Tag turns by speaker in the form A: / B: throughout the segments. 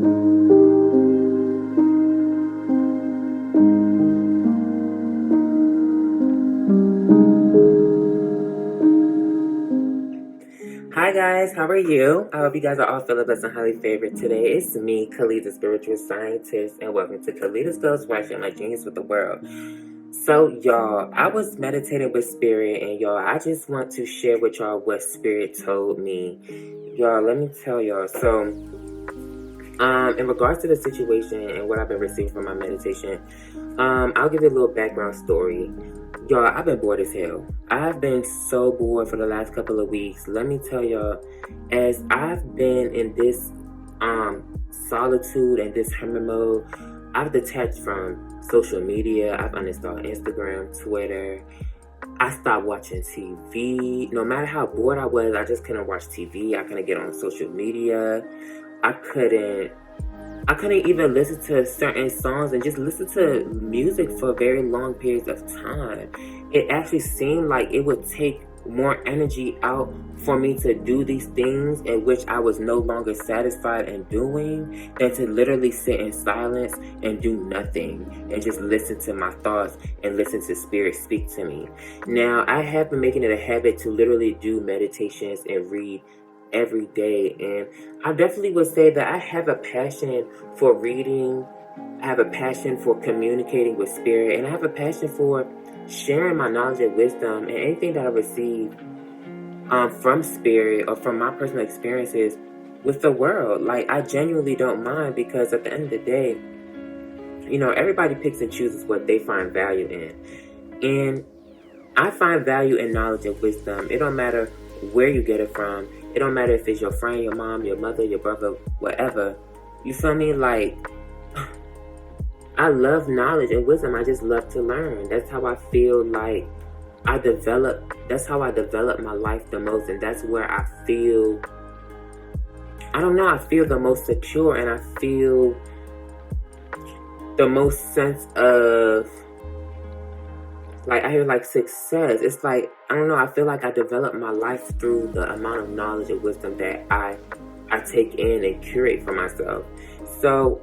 A: Hi guys, how are you? I hope you guys are all feeling blessed and highly favored today. It's me, Khalid, the spiritual scientist, and welcome to Khalid's Ghost Watching My Genius with the World. So y'all, I was meditating with spirit, and y'all, I just want to share with y'all what spirit told me. Y'all, let me tell y'all. So, in regards to the situation and what I've been receiving from my meditation, I'll give you a little background story. Y'all, I've been bored as hell. I've been so bored for the last couple of weeks. Let me tell y'all, as I've been in this solitude and this hermit mode, I've detached from social media. I've uninstalled Instagram, Twitter. I stopped watching TV. No matter how bored I was, I just couldn't watch TV. I couldn't get on social media. I couldn't even listen to certain songs and just listen to music for very long periods of time. It actually seemed like it would take more energy out for me to do these things in which I was no longer satisfied in doing than to literally sit in silence and do nothing and just listen to my thoughts and listen to spirit speak to me. Now, I have been making it a habit to literally do meditations and read every day, and I definitely would say that I have a passion for reading. I have a passion for communicating with spirit, and I have a passion for sharing my knowledge and wisdom and anything that I receive from spirit or from my personal experiences with the world. Like, I genuinely don't mind, because at the end of the day, everybody picks and chooses what they find value in, and I find value in knowledge and wisdom. It don't matter where you get it from. It don't matter if it's your friend, your mom, your mother, your brother, whatever. You feel me? Like, I love knowledge and wisdom. I just love to learn. That's how I feel like that's how I develop my life the most. And that's where I feel the most secure, and I feel the most sense of, like, I hear like success. It's like, I don't know, I feel like I develop my life through the amount of knowledge and wisdom that I take in and curate for myself. So,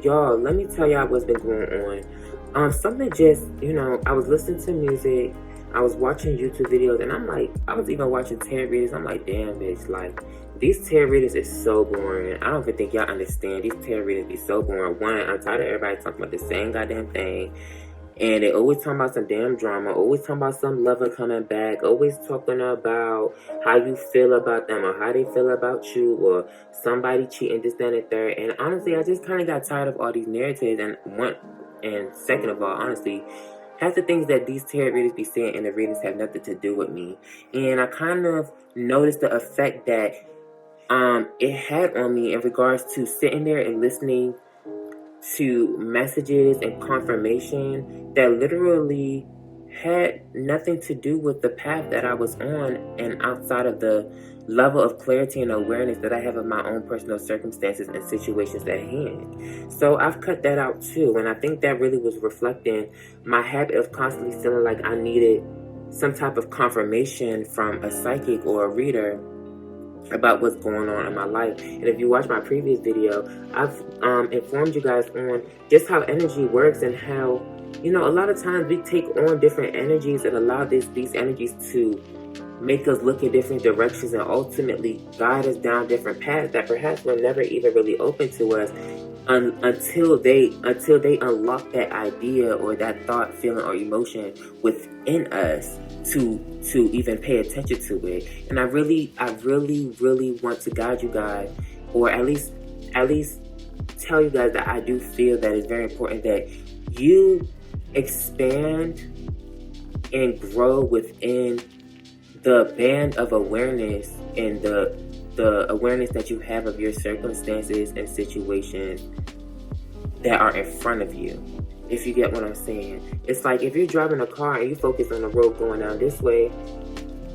A: y'all, let me tell y'all what's been going on. Something just, I was listening to music, I was watching YouTube videos, and I'm like, I was even watching tarot readers. I'm like, damn, bitch, like, these tarot readers is so boring. I don't even think y'all understand. These tarot readers be so boring. One, I'm tired of everybody talking about the same goddamn thing. And they always talking about some damn drama, always talking about some lover coming back, always talking about how you feel about them or how they feel about you, or somebody cheating, this, that, and the third. And honestly, I just kind of got tired of all these narratives. And second of all, honestly, half the things that these tarot readers be saying in the readings have nothing to do with me. And I kind of noticed the effect that it had on me in regards to sitting there and listening to messages and confirmation that literally had nothing to do with the path that I was on, and outside of the level of clarity and awareness that I have of my own personal circumstances and situations at hand. So I've cut that out too, and I think that really was reflecting my habit of constantly feeling like I needed some type of confirmation from a psychic or a reader about what's going on in my life. And if you watch my previous video, I've informed you guys on just how energy works, and how, a lot of times we take on different energies and allow these energies to make us look in different directions and ultimately guide us down different paths that perhaps were never even really open to us until they unlock that idea or that thought, feeling, or emotion within us to even pay attention to it. And I really want to guide you guys, or at least tell you guys that I do feel that it's very important that you expand and grow within the band of awareness and the awareness that you have of your circumstances and situations that are in front of you. If you get what I'm saying. It's like if you're driving a car and you focus on the road going down this way,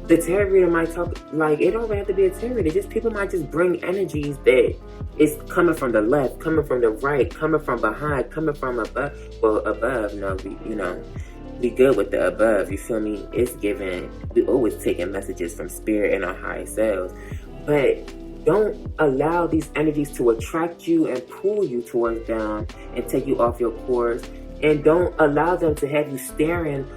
A: the tarot reader might talk, like, it don't have to be a tarot reader. Just people might just bring energies that is coming from the left, coming from the right, coming from behind, coming from above. Well, above, no, we good with the above, you feel me? It's given, we always taking messages from spirit and our higher selves. But don't allow these energies to attract you and pull you towards them and take you off your course. And don't allow them to have you staring,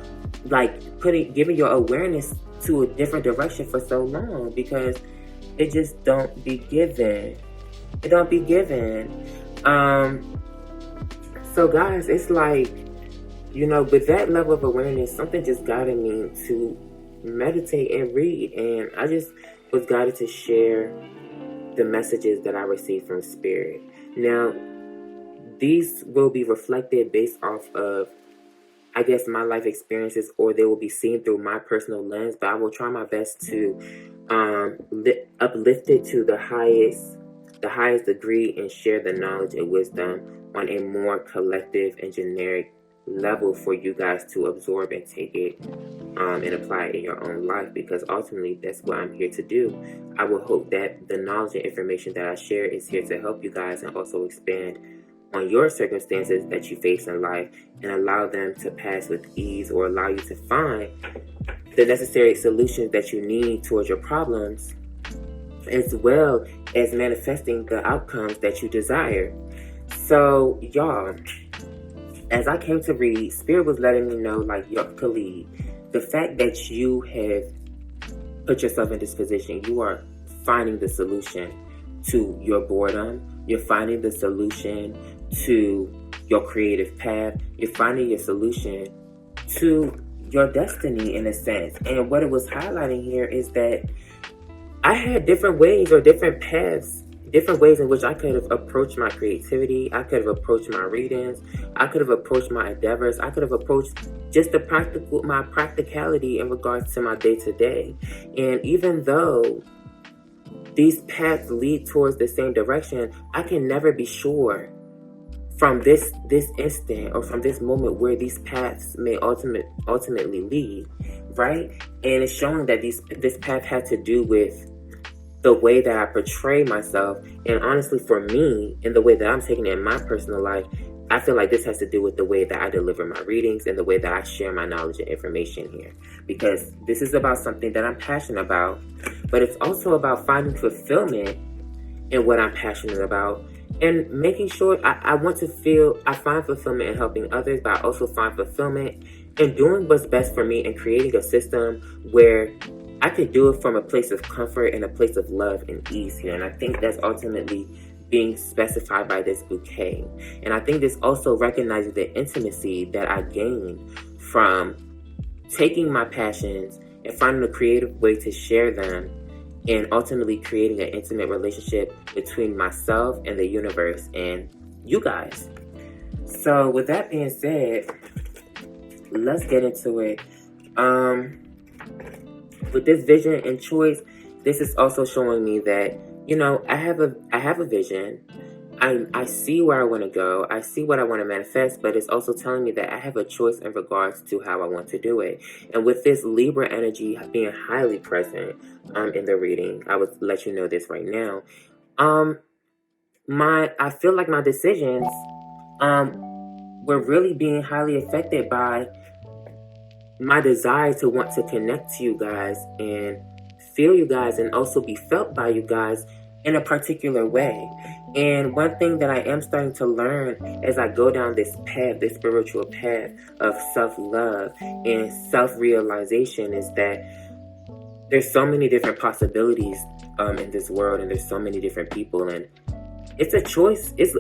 A: like giving your awareness to a different direction for so long, because it just don't be given. It don't be given. So guys, it's like, with that level of awareness, something just guided me to meditate and read. And I just was guided to share the messages that I received from Spirit. Now, these will be reflected based off of, I guess, my life experiences, or they will be seen through my personal lens, but I will try my best to uplift it to the highest degree and share the knowledge and wisdom on a more collective and generic level for you guys to absorb and take it and apply it in your own life, because ultimately that's what I'm here to do. I will hope that the knowledge and information that I share is here to help you guys and also expand on your circumstances that you face in life and allow them to pass with ease, or allow you to find the necessary solutions that you need towards your problems, as well as manifesting the outcomes that you desire. So, y'all, as I came to read, Spirit was letting me know, like, Khalid, the fact that you have put yourself in this position, you are finding the solution to your boredom. You're finding the solution to your creative path. You're finding your solution to your destiny, in a sense. And what it was highlighting here is that I had different ways or different paths, different ways in which I could have approached my creativity. I could have approached my readings. I could have approached my endeavors. I could have approached just my practicality in regards to my day-to-day. And even though these paths lead towards the same direction, I can never be sure from this instant or from this moment where these paths may ultimately lead, right? And it's showing that this path had to do with the way that I portray myself. And honestly, for me, in the way that I'm taking it in my personal life, I feel like this has to do with the way that I deliver my readings and the way that I share my knowledge and information here. Because this is about something that I'm passionate about, but it's also about finding fulfillment in what I'm passionate about, and making sure I find fulfillment in helping others, but I also find fulfillment in doing what's best for me and creating a system where I could do it from a place of comfort and a place of love and ease here. And I think that's ultimately being specified by this bouquet. And I think this also recognizes the intimacy that I gain from taking my passions and finding a creative way to share them, and ultimately creating an intimate relationship between myself and the universe and you guys. So with that being said, let's get into it. With this vision and choice, this is also showing me that, I have a vision. I see where I want to go. I see what I want to manifest, but it's also telling me that I have a choice in regards to how I want to do it. And with this Libra energy being highly present in the reading, I would let you know this right now. I feel like my decisions were really being highly affected by my desire to want to connect to you guys and feel you guys, and also be felt by you guys in a particular way. And one thing that I am starting to learn as I go down this path, this spiritual path of self-love and self-realization, is that there's so many different possibilities in this world, and there's so many different people, and it's a choice. It's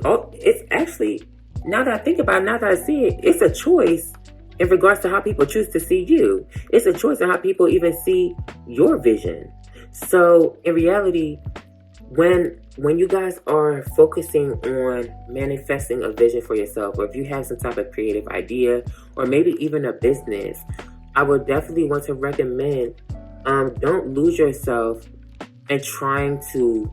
A: actually, now that I think about it, now that I see it, it's a choice in regards to how people choose to see you. It's a choice in how people even see your vision. So in reality, when you guys are focusing on manifesting a vision for yourself, or if you have some type of creative idea, or maybe even a business, I would definitely want to recommend, don't lose yourself in trying to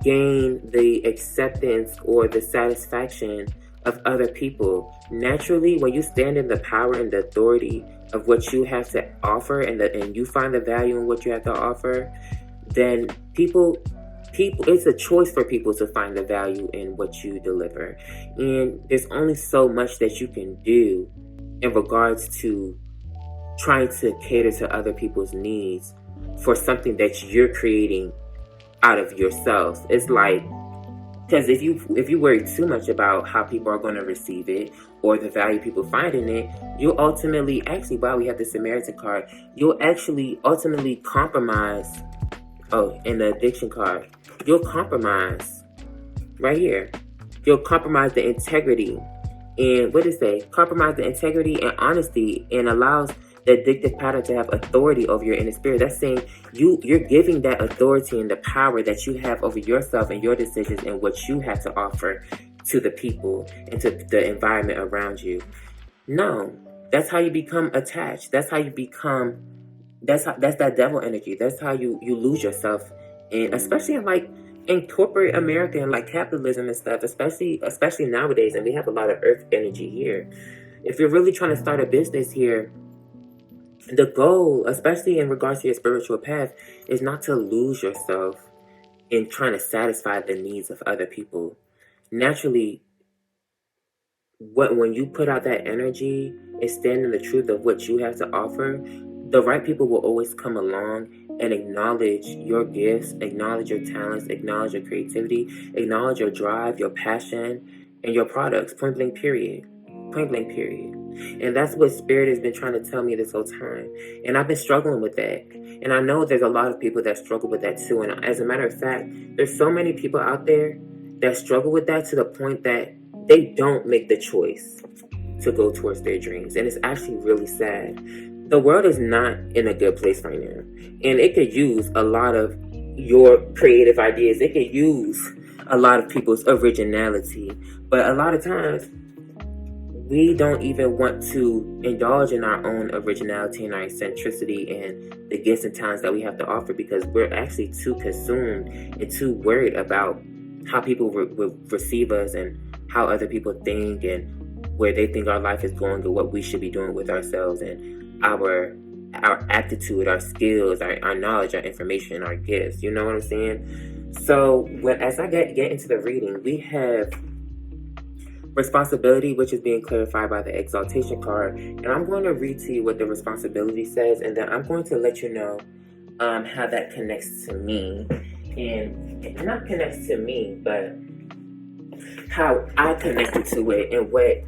A: gain the acceptance or the satisfaction of other people. Naturally, when you stand in the power and the authority of what you have to offer, and you find the value in what you have to offer, then people, it's a choice for people to find the value in what you deliver. And there's only so much that you can do in regards to trying to cater to other people's needs for something that you're creating out of yourself. It's like, because if you worry too much about how people are going to receive it or the value people find in it, you'll ultimately, actually, while we have the Samaritan card, you'll actually ultimately compromise. Oh, and the addiction card, you'll compromise right here. You'll compromise the integrity, and what does it say? Compromise the integrity and honesty, and allows the addictive pattern to have authority over your inner spirit. That's saying you're giving that authority and the power that you have over yourself and your decisions and what you have to offer to the people and to the environment around you. No, that's how you become attached. That's how you become. That's that devil energy. That's how you lose yourself, and especially in corporate America and like capitalism and stuff. Especially nowadays, and we have a lot of earth energy here. If you're really trying to start a business here, the goal, especially in regards to your spiritual path, is not to lose yourself in trying to satisfy the needs of other people. Naturally, when you put out that energy and stand in the truth of what you have to offer, the right people will always come along and acknowledge your gifts, acknowledge your talents, acknowledge your creativity, acknowledge your drive, your passion, and your products. Point blank period. Point blank period. And that's what Spirit has been trying to tell me this whole time. And I've been struggling with that. And I know there's a lot of people that struggle with that too. And as a matter of fact, there's so many people out there that struggle with that to the point that they don't make the choice to go towards their dreams. And it's actually really sad. The world is not in a good place right now. And it could use a lot of your creative ideas. It could use a lot of people's originality. But a lot of times, we don't even want to indulge in our own originality and our eccentricity and the gifts and talents that we have to offer, because we're actually too consumed and too worried about how people will receive us and how other people think and where they think our life is going and what we should be doing with ourselves and our aptitude, our skills, our knowledge, our information, our gifts. You know what I'm saying? So as I get into the reading, we have responsibility, which is being clarified by the exaltation card, and I'm going to read to you what the responsibility says, and then I'm going to let you know how that connects to me, and not connects to me, but how I connected to it and what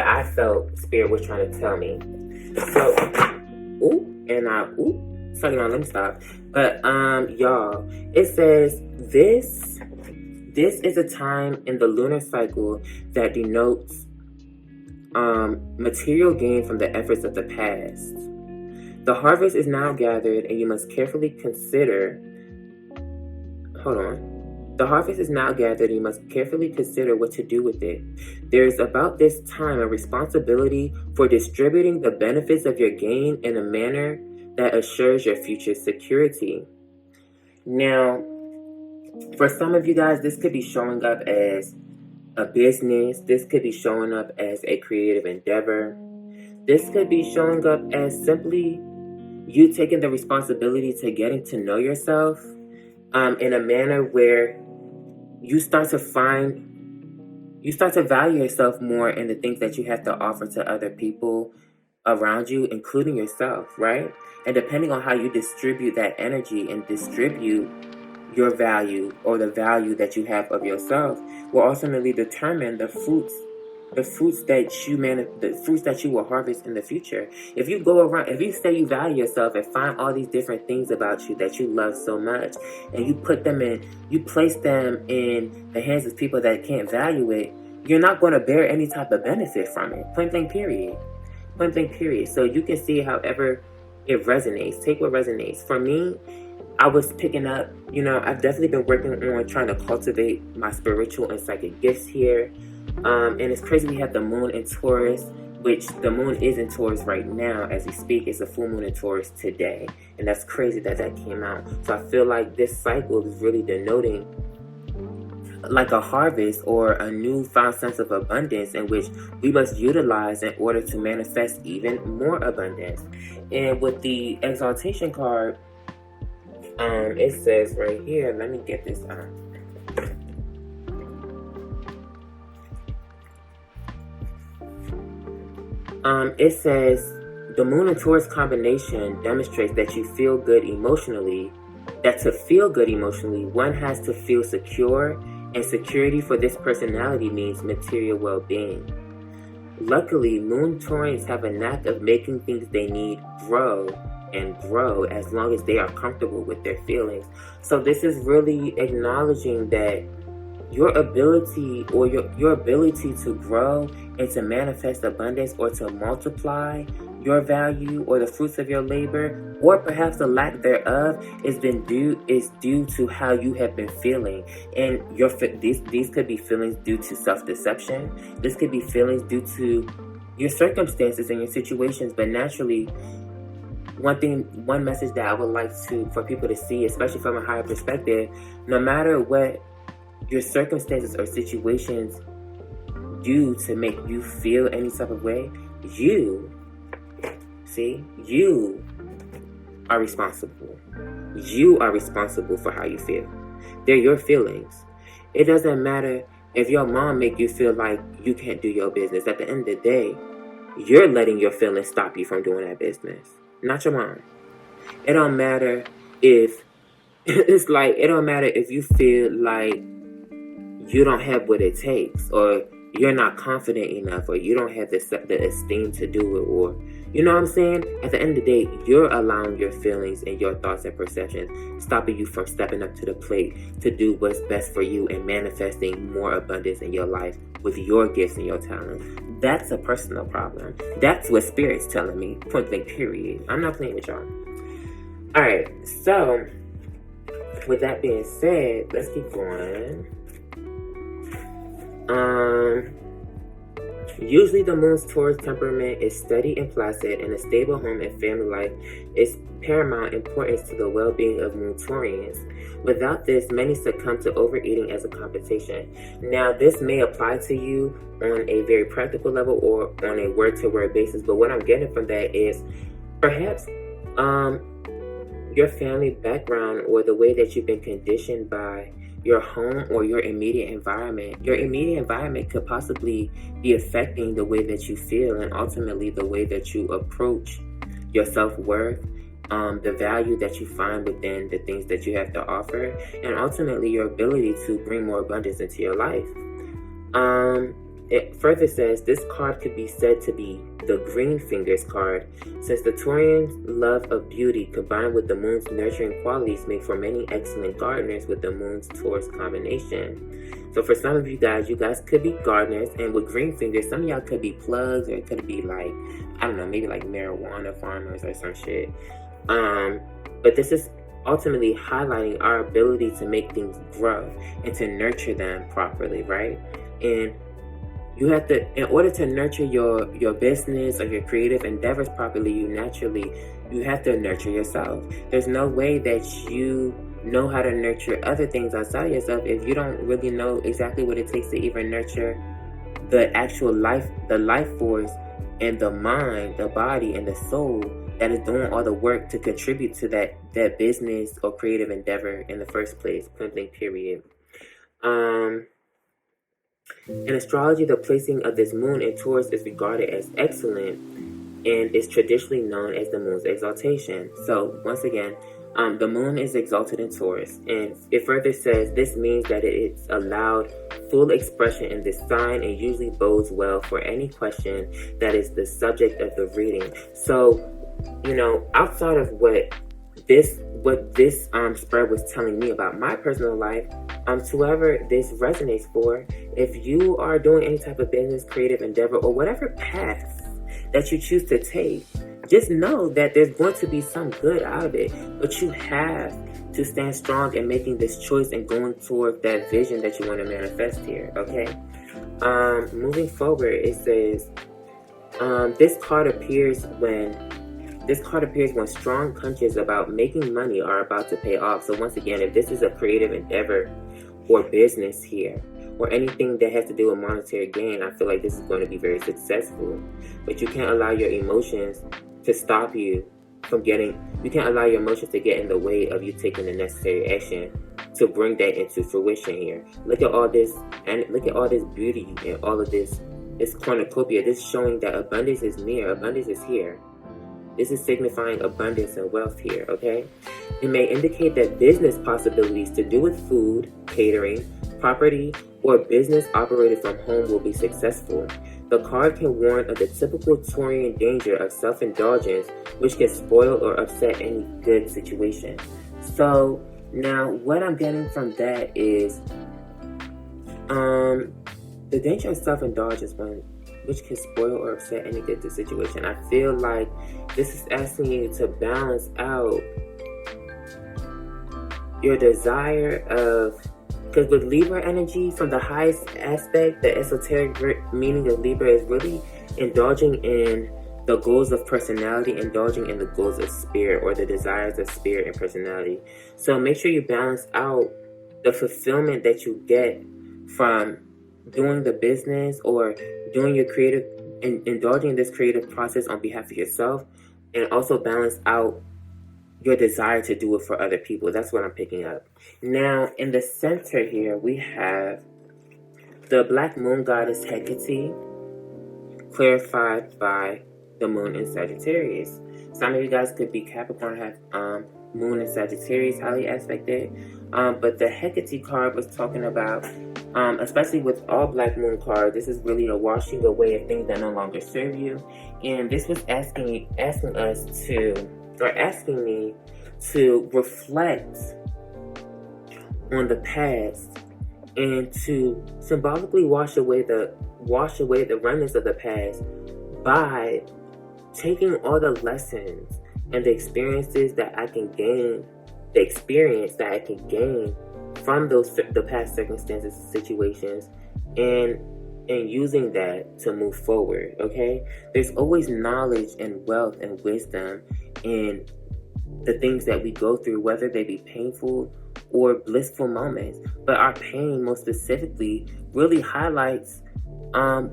A: I felt Spirit was trying to tell me. So, sorry, let me stop. But y'all, it says This is a time in the lunar cycle that denotes material gain from the efforts of the past. The harvest is now gathered, and you must carefully consider. The harvest is now gathered, and you must carefully consider what to do with it. There is about this time a responsibility for distributing the benefits of your gain in a manner that assures your future security. Now, for some of you guys, this could be showing up as a business. This could be showing up as a creative endeavor. This could be showing up as simply you taking the responsibility to getting to know yourself in a manner where you start to value yourself more in the things that you have to offer to other people around you, including yourself, right? And depending on how you distribute that energy and distribute your value or the value that you have of yourself will ultimately determine the fruits that you will harvest in the future. If you go around, if you say you value yourself and find all these different things about you that you love so much, and you place them in the hands of people that can't value it, you're not going to bear any type of benefit from it. Point blank period. Point blank period. So you can see however it resonates. Take what resonates. For me, I was picking up, I've definitely been working on trying to cultivate my spiritual and psychic gifts here. And it's crazy we have the moon in Taurus, which the moon is in Taurus right now as we speak. It's a full moon in Taurus today. And that's crazy that came out. So I feel like this cycle is really denoting like a harvest or a newfound sense of abundance in which we must utilize in order to manifest even more abundance. And with the exaltation card, it says right here, let me get this out. It says the moon and Taurus combination demonstrates that you feel good emotionally that to feel good emotionally, one has to feel secure, and security for this personality means material well-being. Luckily, Moon Taurians have a knack of making things they need grow and grow as long as they are comfortable with their feelings. So this is really acknowledging that your ability or your ability to grow and to manifest abundance or to multiply your value or the fruits of your labor, or perhaps the lack thereof, is due to how you have been feeling. And these could be feelings due to self-deception. This could be feelings due to your circumstances and your situations. But naturally, one message that I would like for people to see, especially from a higher perspective, no matter what your circumstances or situations do to make you feel any type of way, you are responsible. You are responsible for how you feel. They're your feelings. It doesn't matter if your mom make you feel like you can't do your business. At the end of the day, you're letting your feelings stop you from doing that business, not your mom. It don't matter if it don't matter if you feel like you don't have what it takes, or you're not confident enough, or you don't have the esteem to do it, or you know what I'm saying? At the end of the day, you're allowing your feelings and your thoughts and perceptions stopping you from stepping up to the plate to do what's best for you and manifesting more abundance in your life with your gifts and your talents. That's a personal problem. That's what Spirit's telling me. Point blank, period. I'm not playing with y'all. Alright, so with that being said, let's keep going. Usually the Moon's Taurus temperament is steady and placid, and a stable home and family life is paramount importance to the well-being of Moon Taurians. Without this, many succumb to overeating as a compensation. Now, this may apply to you on a very practical level or on a word-to-word basis, but what I'm getting from that is perhaps your family background or the way that you've been conditioned by your home or your immediate environment. Your immediate environment could possibly be affecting the way that you feel and ultimately the way that you approach your self-worth, the value that you find within the things that you have to offer, and ultimately your ability to bring more abundance into your life. It further says this card could be said to be the green fingers card, since the Taurian's love of beauty combined with the moon's nurturing qualities make for many excellent gardeners with the moon's Taurus combination. So for some of you guys could be gardeners, and with green fingers, some of y'all could be plugs, or it could be like, I don't know, maybe like marijuana farmers or some shit. But this is ultimately highlighting our ability to make things grow and to nurture them properly, right? And you have to, in order to nurture your business or your creative endeavors properly, you have to nurture yourself. There's no way that you know how to nurture other things outside of yourself if you don't really know exactly what it takes to even nurture the actual life, the life force, and the mind, the body, and the soul that is doing all the work to contribute to that business or creative endeavor in the first place. Point blank, period. In astrology, the placing of this moon in Taurus is regarded as excellent and is traditionally known as the moon's exaltation. So, once again, the moon is exalted in Taurus, and it further says this means that it's allowed full expression in this sign and usually bodes well for any question that is the subject of the reading. So, outside of what this spread was telling me about my personal life, to whoever this resonates for, if you are doing any type of business, creative endeavor, or whatever path that you choose to take, just know that there's going to be some good out of it, but you have to stand strong in making this choice and going toward that vision that you want to manifest here, okay? Moving forward, it says, this card appears when strong hunches about making money are about to pay off. So once again, if this is a creative endeavor or business here, or anything that has to do with monetary gain, I feel like this is going to be very successful. But you can't allow your emotions to stop you from you can't allow your emotions to get in the way of you taking the necessary action to bring that into fruition here. Look at all this, and look at all this beauty and all of this cornucopia. This is showing that abundance is near, abundance is here. This is signifying abundance and wealth here, okay? It may indicate that business possibilities to do with food, catering, property, or business operated from home will be successful. The card can warn of the typical Taurian danger of self-indulgence, which can spoil or upset any good situation. So, now what I'm getting from that is the danger of self-indulgence, which can spoil or upset any good situation. I feel like this is asking you to balance out your desire of, because with Libra energy, from the highest aspect, the esoteric meaning of Libra is really indulging in the goals of personality, indulging in the goals of spirit, or the desires of spirit and personality. So make sure you balance out the fulfillment that you get from doing the business or doing your creative, indulging in this creative process on behalf of yourself, and also balance out your desire to do it for other people. That's what I'm picking up. Now, in the center here, we have the Black Moon Goddess Hecate, clarified by the Moon in Sagittarius. Some of you guys could be Capricorn, have Moon in Sagittarius highly aspected. But the Hecate card was talking about, especially with all Black Moon cards, this is really a washing away of things that no longer serve you. And this was asking me to reflect on the past and to symbolically wash away the remnants of the past by taking all the lessons and the experiences that I can gain, from the past circumstances and situations, and using that to move forward, okay? There's always knowledge and wealth and wisdom in the things that we go through, whether they be painful or blissful moments. But our pain, most specifically, really highlights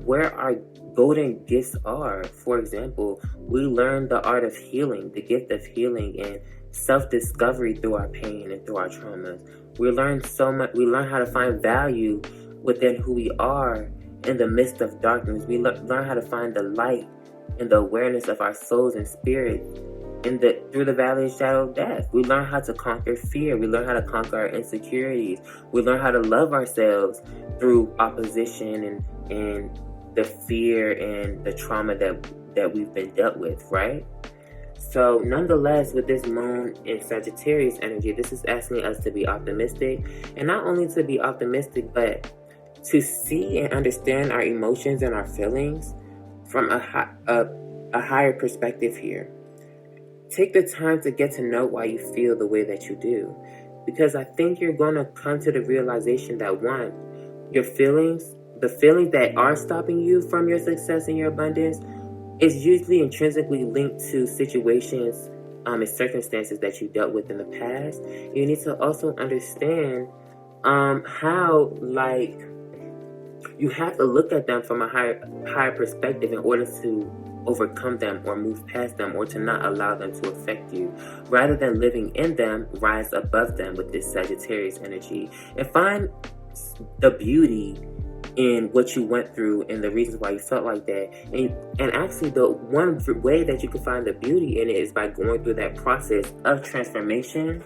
A: where our golden gifts are. For example, we learn the art of healing, the gift of healing and self-discovery through our pain and through our traumas. We learn so much. We learn how to find value within who we are in the midst of darkness. We learn how to find the light and the awareness of our souls and spirits through the valley of shadow of death. We learn how to conquer fear. We learn how to conquer our insecurities. We learn how to love ourselves through opposition and the fear and the trauma that we've been dealt with, right? So nonetheless, with this moon in Sagittarius energy, this is asking us to be optimistic, and not only to be optimistic, but to see and understand our emotions and our feelings from a higher perspective here. Take the time to get to know why you feel the way that you do, because I think you're going to come to the realization that, one, your feelings, the feelings that are stopping you from your success and your abundance, is usually intrinsically linked to situations and circumstances that you dealt with in the past. You need to also understand how, like, you have to look at them from a higher perspective in order to overcome them or move past them, or to not allow them to affect you. Rather than living in them, rise above them with this Sagittarius energy and find the beauty in what you went through and the reasons why you felt like that. And actually, the one way that you can find the beauty in it is by going through that process of transformation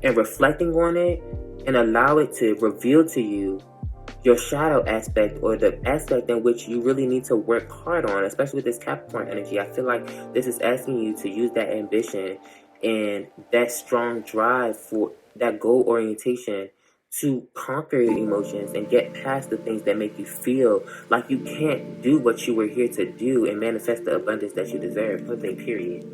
A: and reflecting on it, and allow it to reveal to you your shadow aspect, or the aspect in which you really need to work hard on, especially with this Capricorn energy. I feel like this is asking you to use that ambition and that strong drive for that goal orientation to conquer your emotions and get past the things that make you feel like you can't do what you were here to do and manifest the abundance that you deserve. Nothing, period.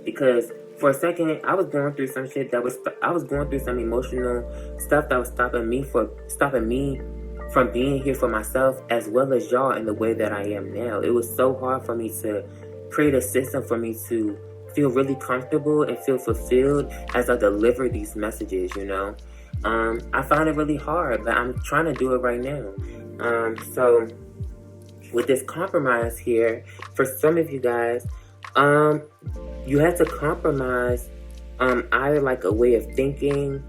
A: Because for a second, I was going through some shit I was going through some emotional stuff that was stopping me from being here for myself, as well as y'all, in the way that I am now. It was so hard for me to create a system for me to feel really comfortable and feel fulfilled as I deliver these messages, you know. I found it really hard, but I'm trying to do it right now. So with this compromise here, for some of you guys, you have to compromise either like a way of thinking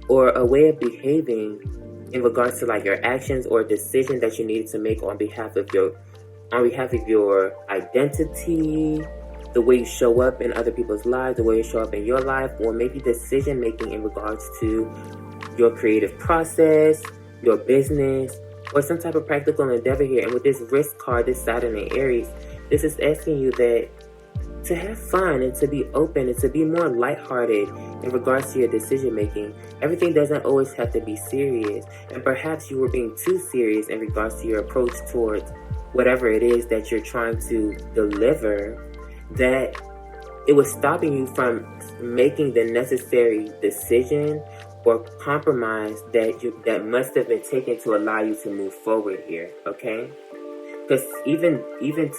A: or a way of behaving in regards to like your actions or a decision that you needed to make on behalf of your identity, the way you show up in other people's lives, the way you show up in your life, or maybe decision making in regards to your creative process, your business, or some type of practical endeavor here. And with this risk card, this Saturn in Aries, this is asking you that to have fun and to be open and to be more lighthearted in regards to your decision making. Everything doesn't always have to be serious, and perhaps you were being too serious in regards to your approach towards whatever it is that you're trying to deliver, that it was stopping you from making the necessary decision or compromise that must have been taken to allow you to move forward here, okay? Because even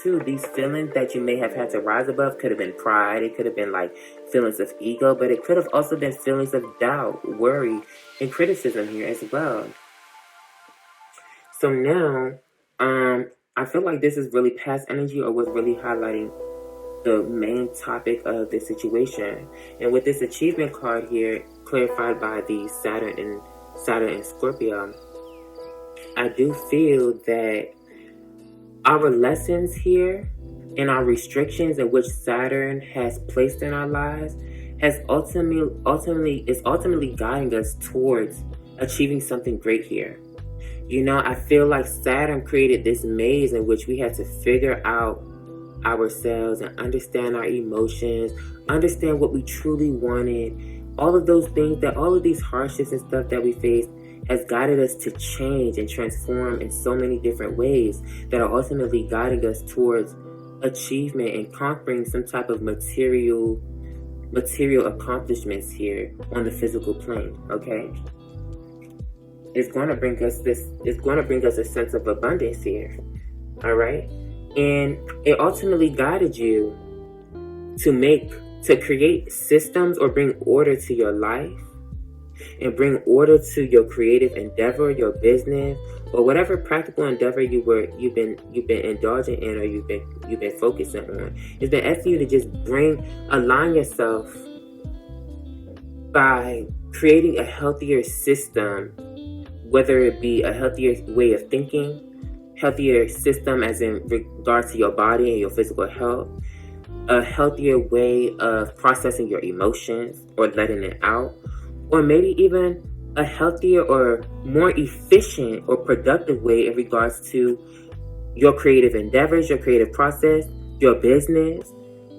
A: too, these feelings that you may have had to rise above could have been pride. It could have been like feelings of ego, but it could have also been feelings of doubt, worry, and criticism here as well. So now, I feel like this is really past energy, or was really highlighting the main topic of the situation. And with this achievement card here, clarified by the Saturn and Scorpio, I do feel that our lessons here and our restrictions in which Saturn has placed in our lives is ultimately guiding us towards achieving something great here. You know, I feel like Saturn created this maze in which we had to figure out ourselves and understand our emotions, understand what we truly wanted. All of those things, all of these hardships and stuff that we faced has guided us to change and transform in so many different ways that are ultimately guiding us towards achievement and conquering some type of material accomplishments here on the physical plane, okay? It's going to bring us a sense of abundance here, all right? And it ultimately guided you to create systems or bring order to your life and bring order to your creative endeavor, your business, or whatever practical endeavor you've been indulging in, or you've been focusing on. It's been asking you to just align yourself by creating a healthier system, whether it be a healthier way of thinking, healthier system as in regards to your body and your physical health, a healthier way of processing your emotions or letting it out, or maybe even a healthier or more efficient or productive way in regards to your creative endeavors, your creative process, your business.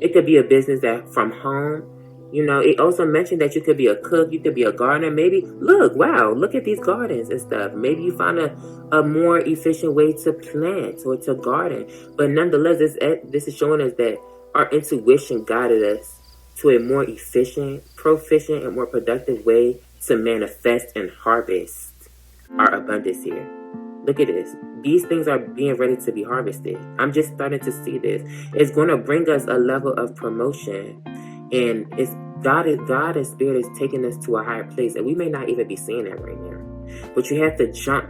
A: It could be a business that from home. You know, it also mentioned that you could be a cook, you could be a gardener. Maybe, look at these gardens and stuff. Maybe you find a more efficient way to plant or to garden. But nonetheless, this is showing us that our intuition guided us to a more efficient, proficient, and more productive way to manifest and harvest our abundance here. Look at this. These things are being ready to be harvested. I'm just starting to see this. It's going to bring us a level of promotion. And it's God and Spirit is taking us to a higher place. And we may not even be seeing it right now. But you have to jump.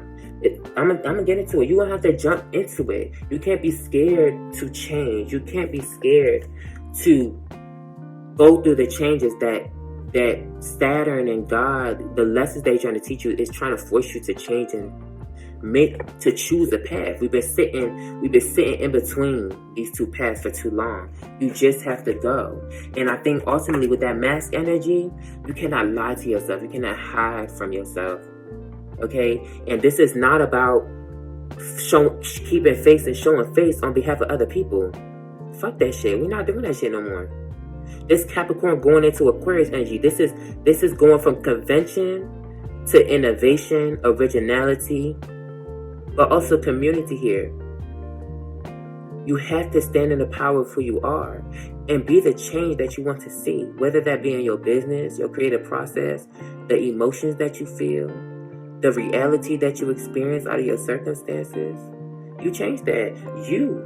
A: I'm going to get into it. You're going to have to jump into it. You can't be scared to change. You can't be scared to go through the changes that Saturn and God, the lessons they're trying to teach you, is trying to force you to change and to choose a path. We've been sitting in between these two paths for too long. You just have to go. And I think ultimately with that mask energy, you cannot lie to yourself. You cannot hide from yourself. Okay? And this is not about keeping face and showing face on behalf of other people. Fuck that shit. We're not doing that shit no more. This Capricorn going into Aquarius energy. This is going from convention to innovation, originality, but also community here. You have to stand in the power of who you are and be the change that you want to see, whether that be in your business, your creative process, the emotions that you feel, the reality that you experience out of your circumstances. You change that. You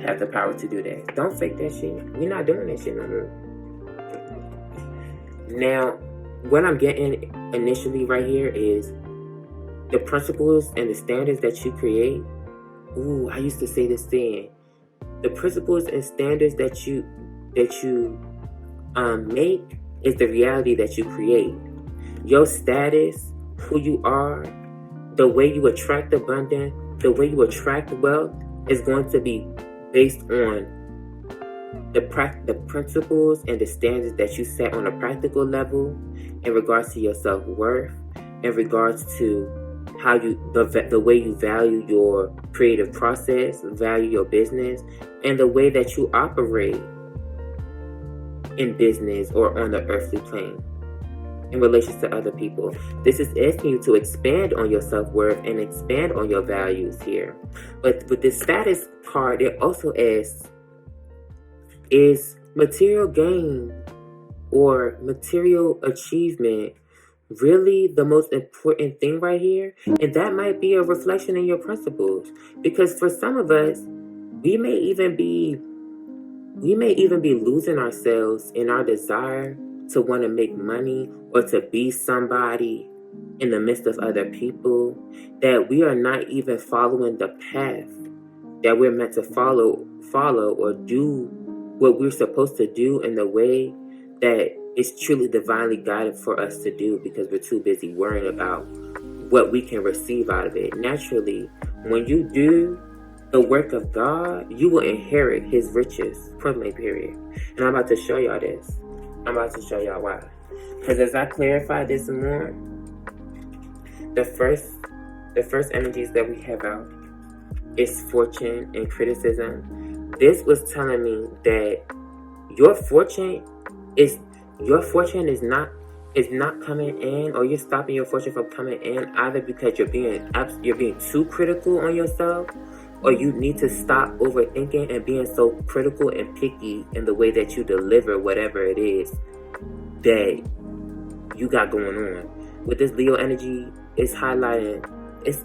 A: have the power to do that. Don't fake that shit. We're not doing that shit no more. Now, what I'm getting initially right here is the principles and the standards that you create. Ooh, I used to say this thing. The principles and standards that you make is the reality that you create. Your status, who you are, the way you attract abundance, the way you attract wealth is going to be based on the principles and the standards that you set on a practical level in regards to your self-worth, in regards to how the way you value your creative process, value your business, and the way that you operate in business or on the earthly plane in relation to other people. This is asking you to expand on your self-worth and expand on your values here. But with the status card, it also asks, is material gain or material achievement really the most important thing right here? And that might be a reflection in your principles. Because for some of us, we may even be losing ourselves in our desire to want to make money or to be somebody in the midst of other people, that we are not even following the path that we're meant to follow or do what we're supposed to do in the way that is truly divinely guided for us to do, because we're too busy worrying about what we can receive out of it. Naturally, when you do the work of God, you will inherit his riches, point blank period. And I'm about to show y'all this. I'm about to show y'all why. Because as I clarify this more, the first energies that we have out is fortune and criticism. This was telling me that your fortune is not coming in, or you're stopping your fortune from coming in, either because you're being too critical on yourself, or you need to stop overthinking and being so critical and picky in the way that you deliver whatever it is that you got going on. With this Leo energy, it's highlighting, it's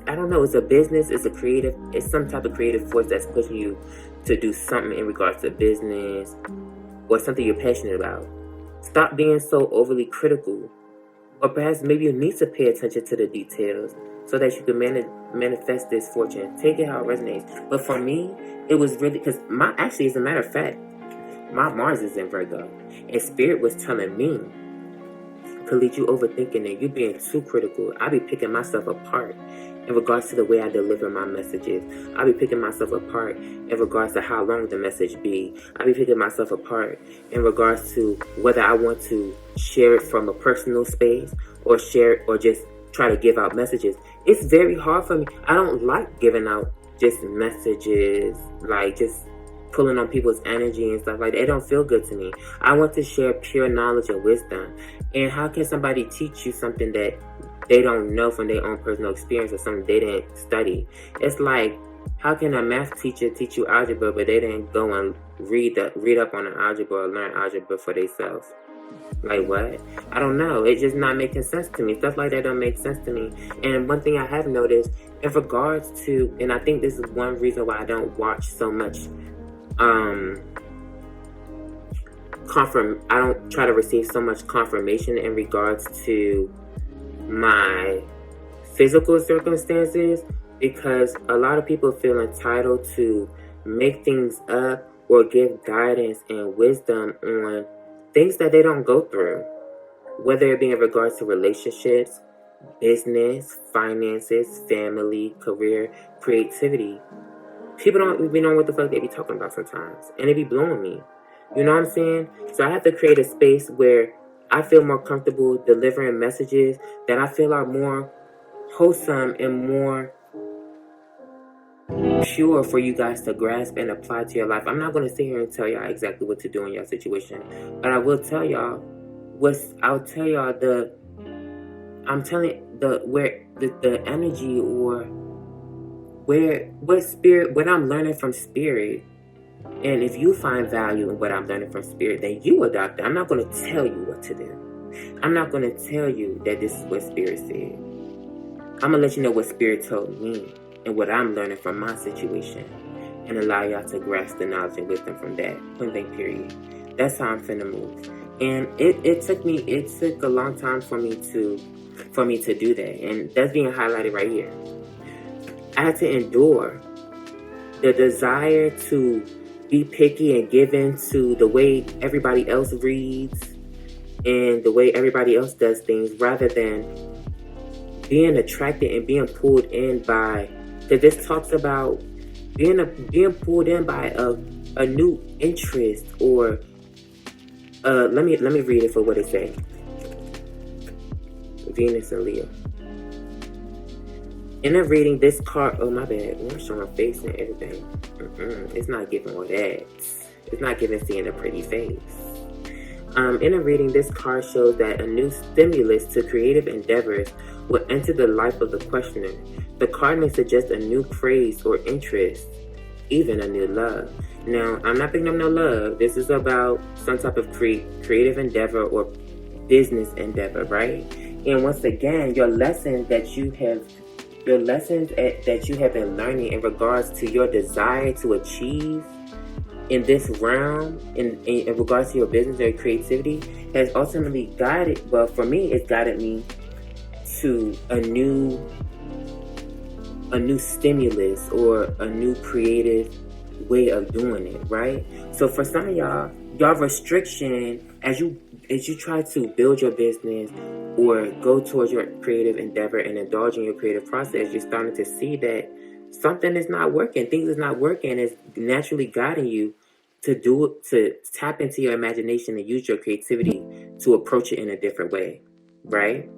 A: a business, it's some type of creative force that's pushing you to do something in regards to business or something you're passionate about. Stop being so overly critical. Or perhaps maybe you need to pay attention to the details so that you can manifest this fortune. Take it how it resonates. But for me, it was really, because as a matter of fact, my Mars is in Virgo. And Spirit was telling me, Khalid, you overthinking it. You being too critical. I be picking myself apart in regards to the way I deliver my messages. I be picking myself apart in regards to how long the message be. I be picking myself apart in regards to whether I want to share it from a personal space or share it or just try to give out messages. It's very hard for me. I don't like giving out just messages, like just pulling on people's energy and stuff like that. It don't feel good to me. I want to share pure knowledge and wisdom. And how can somebody teach you something that they don't know from their own personal experience or something they didn't study? It's like, how can a math teacher teach you algebra but they didn't go and read up on the algebra or learn algebra for themselves? Like what? I don't know. It's just not making sense to me. Stuff like that don't make sense to me. And one thing I have noticed in regards to, and I think this is one reason why I don't watch so much I don't try to receive so much confirmation in regards to my physical circumstances, because a lot of people feel entitled to make things up or give guidance and wisdom on things that they don't go through, whether it be in regards to relationships, business, finances, family, career, creativity. People don't even know what the fuck they be talking about sometimes, and it be blowing me. You know what I'm saying? So I have to create a space where I feel more comfortable delivering messages that I feel are more wholesome and more pure for you guys to grasp and apply to your life. I'm not going to sit here and tell y'all exactly what to do in your situation, but I will tell y'all the energy, or what I'm learning from Spirit. And if you find value in what I'm learning from Spirit, then you adopt it. I'm not going to tell you what to do. I'm not going to tell you that this is what Spirit said. I'm going to let you know what Spirit told me and what I'm learning from my situation, and allow y'all to grasp the knowledge and wisdom from that. Point blank period. That's how I'm finna move. And it took a long time for me to do that. And that's being highlighted right here. I had to endure the desire to be picky and give in to the way everybody else reads and the way everybody else does things, rather than being attracted and being pulled in by, because this talks about being pulled in by a new interest, or let me read it for what it says. Venus and Leo. In a reading, this card, oh my bad, I'm showing face and everything. It's not giving all that. It's not giving seeing a pretty face. In a reading, this card shows that a new stimulus to creative endeavors will enter the life of the questioner. The card may suggest a new craze or interest, even a new love. Now, I'm not picking up no love. This is about some type of creative endeavor or business endeavor, right? And once again, your lessons that you have been learning in regards to your desire to achieve in this realm, in regards to your business or creativity, has ultimately guided, well, for me, it's guided me to a new stimulus or a new creative way of doing it, right? So for some of y'all restriction, as you try to build your business or go towards your creative endeavor and indulge in your creative process, you're starting to see that something is not working. Things is not working. It's naturally guiding you to do it, to tap into your imagination and use your creativity to approach it in a different way, right?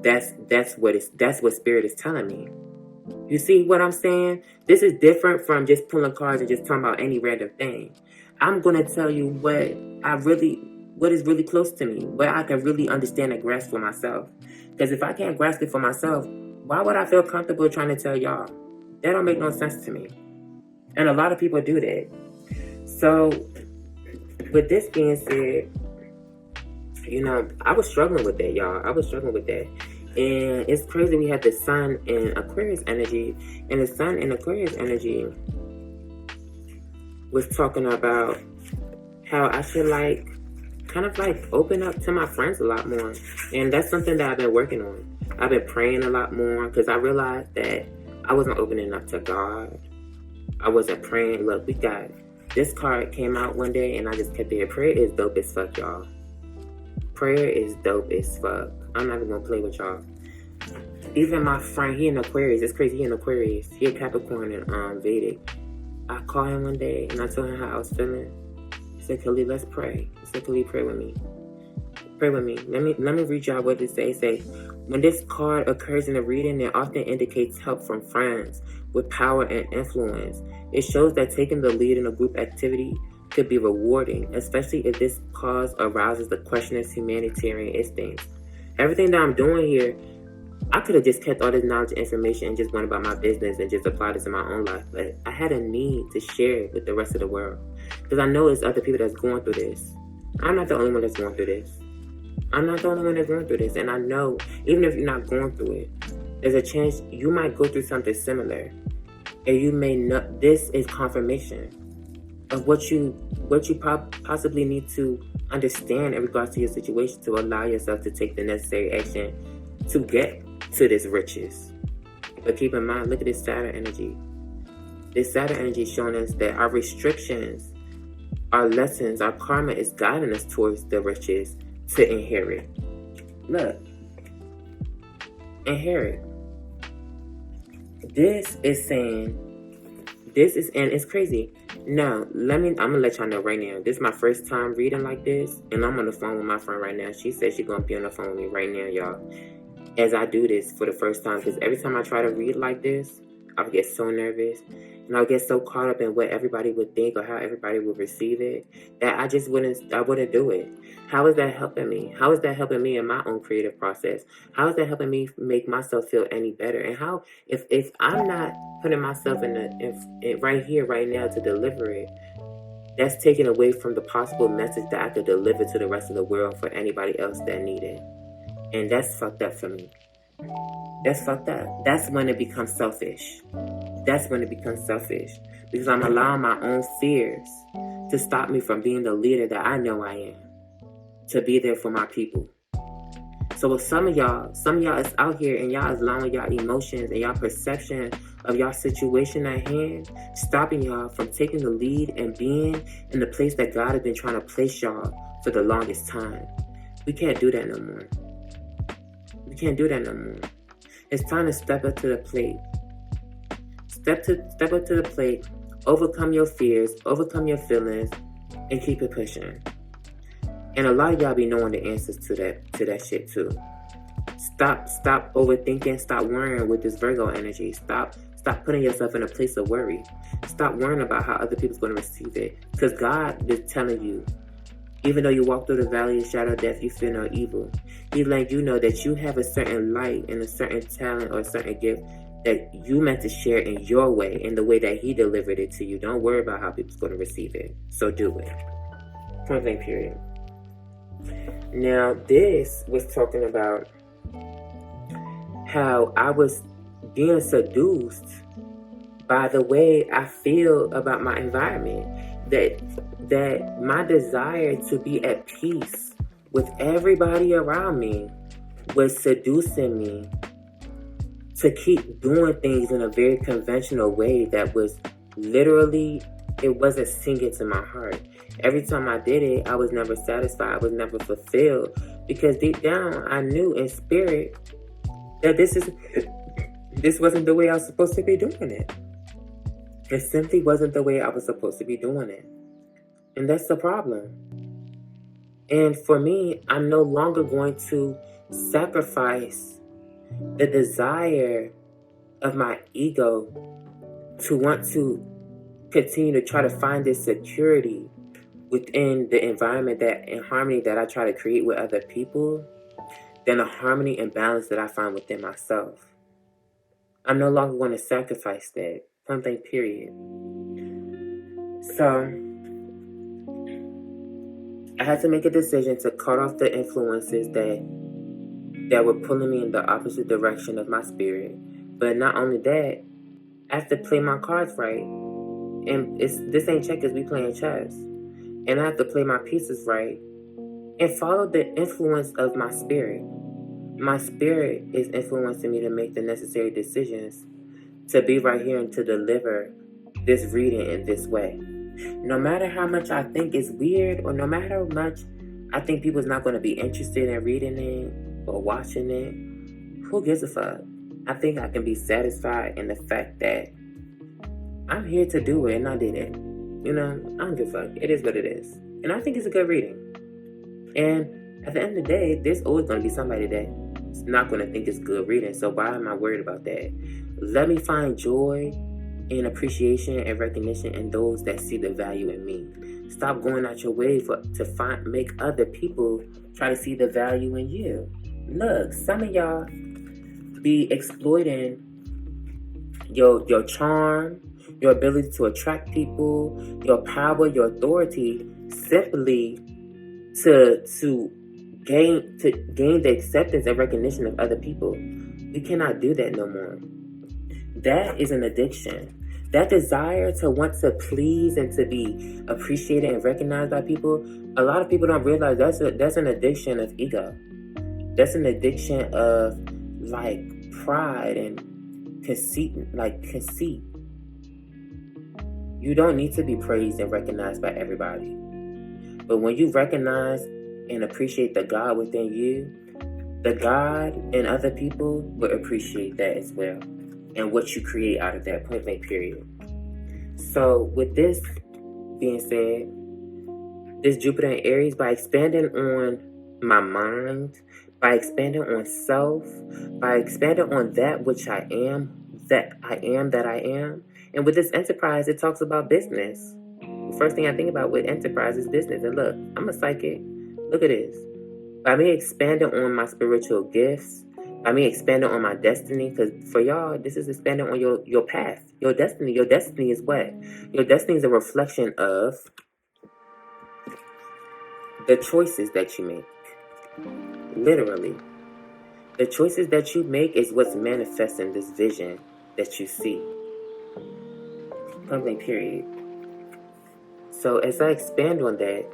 A: That's what Spirit is telling me. You see what I'm saying? This is different from just pulling cards and just talking about any random thing. I'm going to tell you what is really close to me, what I can really understand and grasp for myself. Because if I can't grasp it for myself, why would I feel comfortable trying to tell y'all? That don't make no sense to me. And a lot of people do that. So, with this being said, I was struggling with that, y'all. I was struggling with that. And it's crazy, we had the sun in Aquarius energy, and the sun in Aquarius energy was talking about how I should kind of open up to my friends a lot more. And that's something that I've been working on. I've been praying a lot more because I realized that I wasn't opening up to God. I wasn't praying. Look, this card came out one day and I just kept it. Prayer is dope as fuck, y'all. Prayer is dope as fuck. I'm not even gonna play with y'all. Even my friend, he in Aquarius. It's crazy, he in Aquarius. He a Capricorn and Vedic. I called him one day and I told him how I was feeling. He said, Khalid, let's pray. He said, Khalid, pray with me. Pray with me. Let me read y'all what it says. It says, when this card occurs in a reading, it often indicates help from friends with power and influence. It shows that taking the lead in a group activity could be rewarding, especially if this cause arouses the questioner's humanitarian instincts. Everything that I'm doing here, I could have just kept all this knowledge and information and just went about my business and just applied it to my own life. But I had a need to share it with the rest of the world. Because I know there's other people that's going through this. I'm not the only one that's going through this. I'm not the only one that's going through this. And I know, even if you're not going through it, there's a chance you might go through something similar. And you may not, this is confirmation of what you possibly need to understand in regards to your situation to allow yourself to take the necessary action to get to this riches. But keep in mind, look at this Saturn energy. This Saturn energy is showing us that our restrictions, our lessons, our karma is guiding us towards the riches to inherit. Look, inherit. This is saying, and it's crazy. Now, I'm gonna let y'all know right now. This is my first time reading like this, and I'm on the phone with my friend right now. She said she's gonna be on the phone with me right now, y'all, as I do this for the first time. Because every time I try to read like this, I would get so nervous, and I would get so caught up in what everybody would think or how everybody would receive it that I wouldn't do it. How is that helping me? How is that helping me in my own creative process? How is that helping me make myself feel any better? And how, if I'm not putting myself in right here, right now to deliver it, that's taken away from the possible message that I could deliver to the rest of the world for anybody else that need it. And that's fucked up for me. That's fucked up. That's when it becomes selfish. That's when it becomes selfish. Because I'm allowing my own fears to stop me from being the leader that I know I am. To be there for my people. So with some of y'all is out here and y'all is allowing y'all emotions and y'all perception of y'all situation at hand, stopping y'all from taking the lead and being in the place that God has been trying to place y'all for the longest time. We can't do that no more. We can't do that no more. It's time to step up to the plate. Step up to the plate, Overcome your fears, overcome your feelings, and keep it pushing. And a lot of y'all be knowing the answers to that shit too. Stop overthinking, stop worrying with this Virgo energy. Stop putting yourself in a place of worry. Stop worrying about how other people's going to receive it. Because God is telling you, even though you walk through the valley of shadow of death, you fear no evil. He's letting you know that you have a certain light and a certain talent or a certain gift that you meant to share in your way, in the way that He delivered it to you. Don't worry about how people's going to receive it. So do it. Point blank period. Now, this was talking about how I was being seduced by the way I feel about my environment. That my desire to be at peace with everybody around me was seducing me to keep doing things in a very conventional way that was literally, it wasn't sinking to my heart. Every time I did it, I was never satisfied. I was never fulfilled. Because deep down, I knew in spirit that this wasn't the way I was supposed to be doing it. It simply wasn't the way I was supposed to be doing it. And that's the problem. And for me, I'm no longer going to sacrifice the desire of my ego to want to continue to try to find this security within the environment and harmony that I try to create with other people than the harmony and balance that I find within myself. I'm no longer going to sacrifice that. Point blank period. So I had to make a decision to cut off the influences that were pulling me in the opposite direction of my spirit. But not only that, I have to play my cards right. And this ain't checkers, we playing chess. And I have to play my pieces right and follow the influence of my spirit. My spirit is influencing me to make the necessary decisions to be right here and to deliver this reading in this way. No matter how much I think it's weird, or no matter how much I think people's not going to be interested in reading it or watching it, who gives a fuck? I think I can be satisfied in the fact that I'm here to do it and I did it. You know, I don't give a fuck. It is what it is. And I think it's a good reading. And at the end of the day, there's always going to be somebody that's not going to think it's good reading. So why am I worried about that? Let me find joy and appreciation and recognition in those that see the value in me. Stop going out your way to make other people try to see the value in you. Look, some of y'all be exploiting your charm, your ability to attract people, your power, your authority, simply to gain the acceptance and recognition of other people. We cannot do that no more. That is an addiction. That desire to want to please and to be appreciated and recognized by people, a lot of people don't realize that's an addiction of ego. That's an addiction of like pride and conceit. You don't need to be praised and recognized by everybody. But when you recognize and appreciate the God within you, the God in other people will appreciate that as well. And what you create out of that, point blank period. So with this being said, this Jupiter in Aries, by expanding on my mind, by expanding on self, by expanding on that which I am, that I am. And with this enterprise, it talks about business. The first thing I think about with enterprise is business. And look, I'm a psychic. Look at this. By me expanding on my spiritual gifts, by me expanding on my destiny, because for y'all, this is expanding on your path, your destiny. Your destiny is what? Your destiny is a reflection of the choices that you make. Literally. The choices that you make is what's manifesting this vision that you see. Point blank period. So as I expand on that,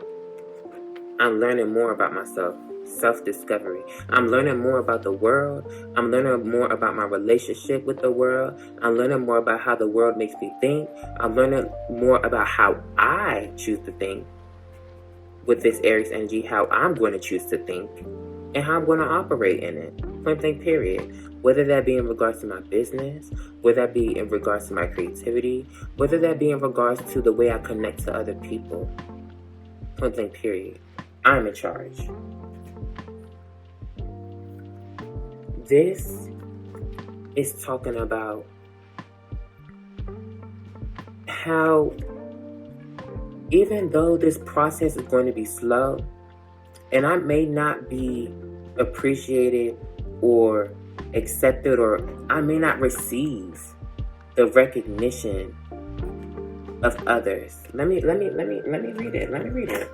A: I'm learning more about myself. Self-discovery. I'm learning more about the world. I'm learning more about my relationship with the world. I'm learning more about how the world makes me think. I'm learning more about how I choose to think with this Aries energy, how I'm going to choose to think, and how I'm going to operate in it. Point blank period. Whether that be in regards to my business, whether that be in regards to my creativity, whether that be in regards to the way I connect to other people. Point blank period. I'm in charge. This is talking about how even though this process is going to be slow, and I may not be appreciated or accepted, or I may not receive the recognition of others. Let me read it. Let me read it.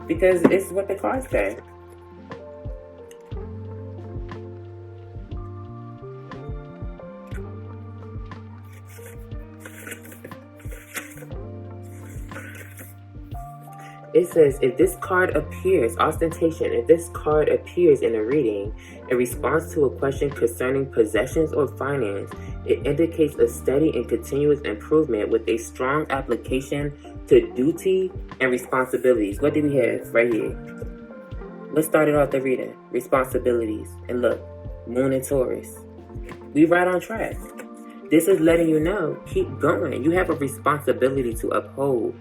A: Because it's what the cards say. It says, if this card appears, ostentation, if this card appears in a reading in response to a question concerning possessions or finance, it indicates a steady and continuous improvement with a strong application to duty and responsibilities. What do we have right here? Let's start it off the reading. Responsibilities. And look, Moon and Taurus. We right on track. This is letting you know, keep going. You have a responsibility to uphold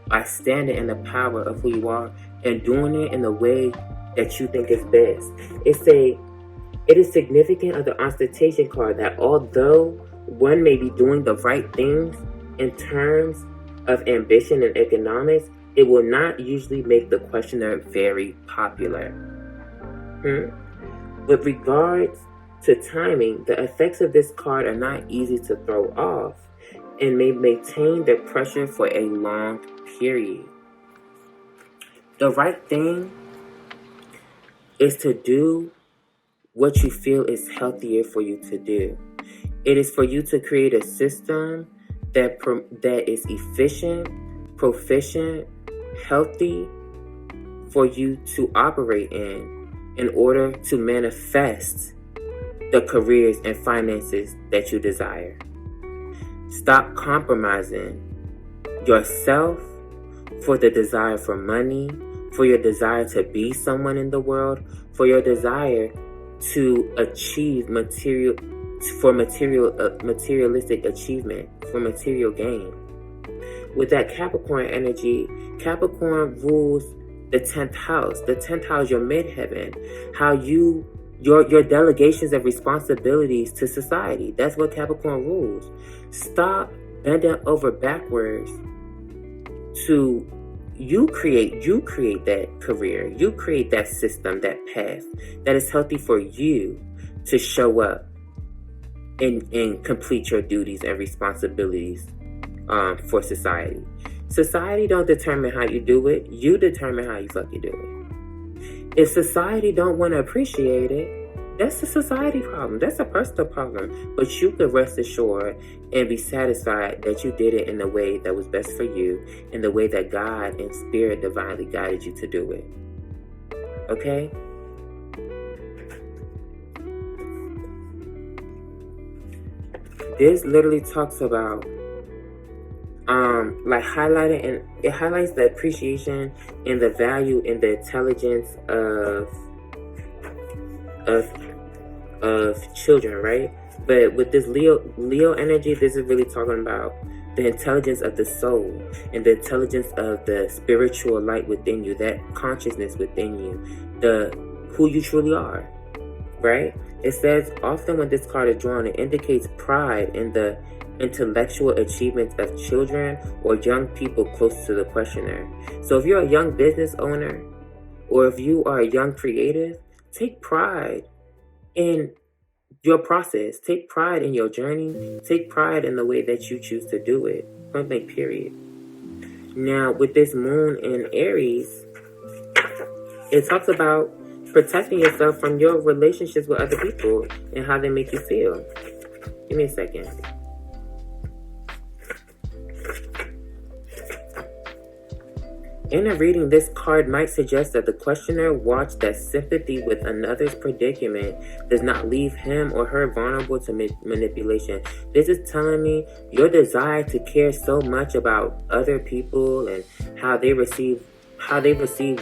A: by standing in the power of who you are and doing it in the way that you think is best. It is significant of the ostentation card that although one may be doing the right things in terms of ambition and economics, it will not usually make the questioner very popular. With regards to timing, the effects of this card are not easy to throw off and may maintain their pressure for a long period. The right thing is to do what you feel is healthier for you to do. It is for you to create a system that is efficient, proficient, healthy for you to operate in order to manifest the careers and finances that you desire. Stop compromising yourself for the desire for money, for your desire to be someone in the world, for your desire to achieve materialistic achievement, for material gain. With that Capricorn energy, Capricorn rules the 10th house. The 10th house, your midheaven, how your delegations of responsibilities to society. That's what Capricorn rules. Stop bending over backwards to you create that career, you create that system, that path that is healthy for you to show up and complete your duties and responsibilities for society. Society don't determine how you do it, you determine how you fucking do it. If society don't want to appreciate it, that's a society problem. That's a personal problem. But you can rest assured and be satisfied that you did it in the way that was best for you, in the way that God and Spirit divinely guided you to do it. Okay? This literally talks about like highlighting, and it highlights the appreciation and the value and the intelligence of children, right? But with this Leo energy, this is really talking about the intelligence of the soul and the intelligence of the spiritual light within you, that consciousness within you, who you truly are, right? It says often when this card is drawn, it indicates pride in the intellectual achievements of children or young people close to the questioner. So if you're a young business owner or if you are a young creative, take pride in your process. Take pride in your journey. Take pride in the way that you choose to do it. Point blank, period. Now, with this moon in Aries, it talks about protecting yourself from your relationships with other people and how they make you feel. Give me a second. In a reading, this card might suggest that the questioner watched that sympathy with another's predicament does not leave him or her vulnerable to manipulation. This is telling me your desire to care so much about other people and how they receive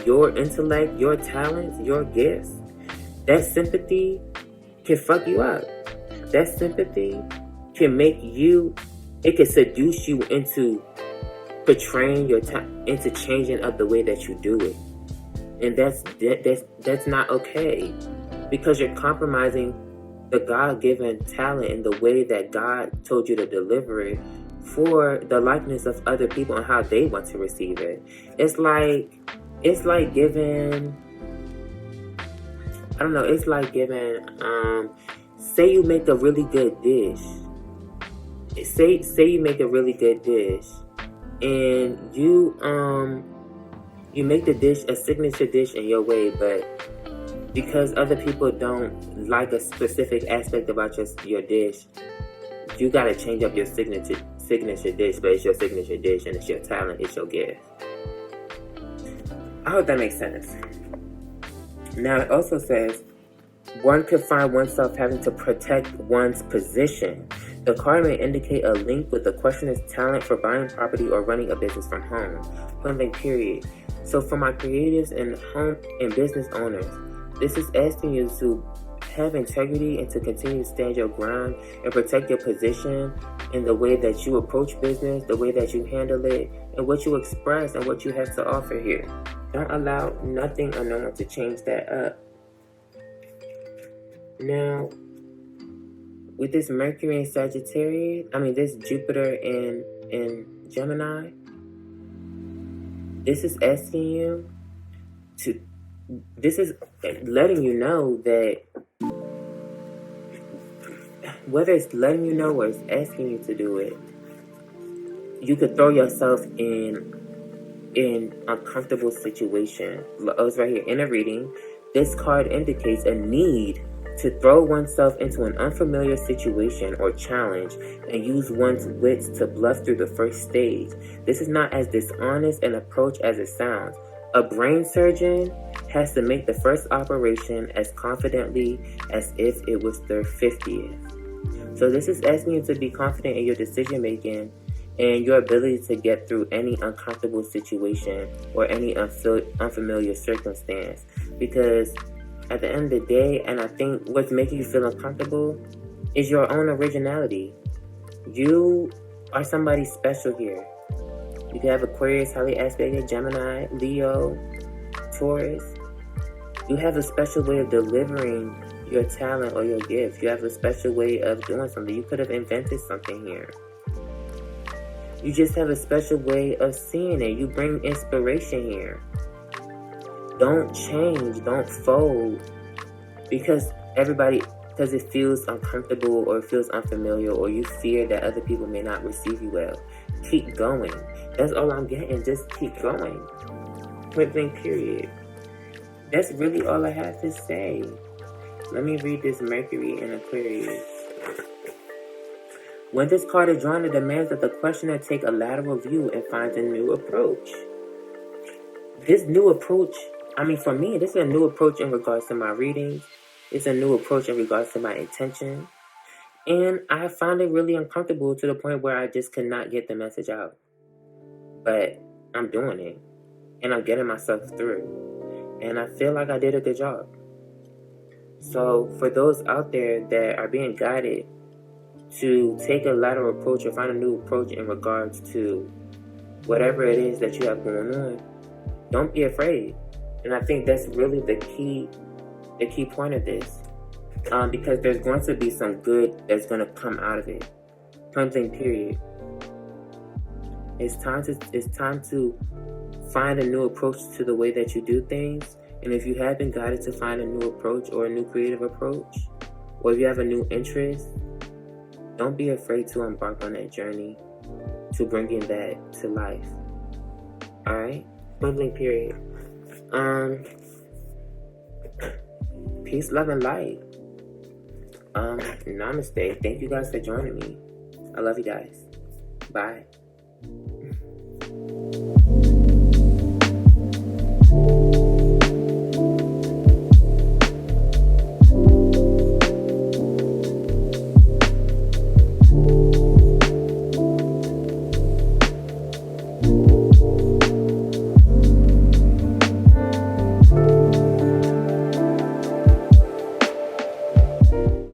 A: your intellect, your talents, your gifts. That sympathy can fuck you up. That sympathy can make you, it can seduce you into portraying your time, into changing up the way that you do it. And that's not okay, because you're compromising the God-given talent in the way that God told you to deliver it for the likeness of other people and how they want to receive it. It's like giving, I don't know, it's like giving, say you make a really good dish. Say you make a really good dish, and you make the dish a signature dish in your way, but because other people don't like a specific aspect about your dish, you gotta change up your signature dish, but it's your signature dish and it's your talent, it's your gift. I hope that makes sense. Now it also says, one could find oneself having to protect one's position. The card may indicate a link with the questioner's talent for buying property or running a business from home. Point blank period. So for my creatives and home and business owners, this is asking you to have integrity and to continue to stand your ground and protect your position in the way that you approach business, the way that you handle it, and what you express and what you have to offer here. Don't allow nothing or no one to change that up. Now, with this Mercury in Sagittarius, this Jupiter in Gemini, this is asking you to, this is letting you know that, whether it's letting you know or it's asking you to do it, you could throw yourself in uncomfortable situation. Oh, it's right here in a reading. This card indicates a need to throw oneself into an unfamiliar situation or challenge and use one's wits to bluff through the first stage. This is not as dishonest an approach as it sounds. A brain surgeon has to make the first operation as confidently as if it was their 50th. So this is asking you to be confident in your decision making and your ability to get through any uncomfortable situation or any unfamiliar circumstance. Because at the end of the day, and I think what's making you feel uncomfortable is your own originality. You are somebody special here. You can have Aquarius, highly aspected, Gemini, Leo, Taurus. You have a special way of delivering your talent or your gift. You have a special way of doing something. You could have invented something here. You just have a special way of seeing it. You bring inspiration here. Don't change, don't fold because it feels uncomfortable or it feels unfamiliar or you fear that other people may not receive you well. Keep going. That's all I'm getting. Just keep going. Point blank period. That's really all I have to say. Let me read this Mercury in Aquarius. When this card is drawn, it demands that the questioner take a lateral view and finds a new approach. This new approach, for me, this is a new approach in regards to my readings. It's a new approach in regards to my intention. And I found it really uncomfortable to the point where I just could not get the message out. But I'm doing it. And I'm getting myself through. And I feel like I did a good job. So for those out there that are being guided to take a lateral approach or find a new approach in regards to whatever it is that you have going on, don't be afraid. And I think that's really the key point of this. Because there's going to be some good that's going to come out of it. Point blank period. It's time to find a new approach to the way that you do things. And if you have been guided to find a new approach or a new creative approach, or if you have a new interest, don't be afraid to embark on that journey to bringing that to life. Alright? Point blank period. Peace, love, and light. Namaste. Thank you guys for joining me. I love you guys. Bye.